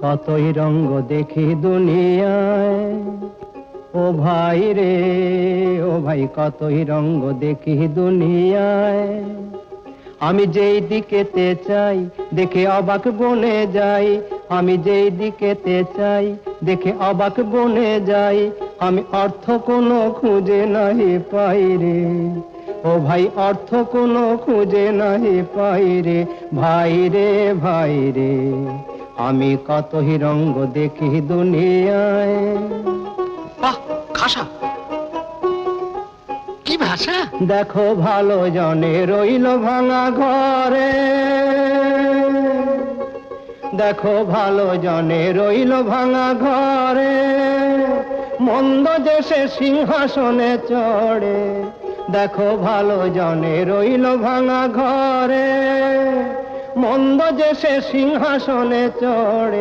কতই রঙ্গ দেখি দুনিয়ায়, ও ভাই রে ও ভাই, কতই রঙ্গ দেখি দুনিয়ায়। আমি যেই দিকেতে চাই দেখে অবাক বনে যাই, আমি যেই দিকেতে চাই দেখে অবাক বনে যাই। আমি অর্থ কোনো খুঁজে নাহি পাই রে, ও ভাই অর্থ কোনো খুঁজে নাহি পাই রে। ভাই রে ভাই রে, আমি কতই রঙ্গ দেখি দুনিয়ায়। বাহ, খাসা কি ভাষা! দেখো ভালো জনে রইল ভাঙা ঘরে, দেখো ভালো জনে রইল ভাঙা ঘরে। মন্দ যে সে সিংহাসনে চড়ে, দেখো ভালো জনে রইল ভাঙা ঘরে। মন্দ যে সে সিংহাসনে চড়ে।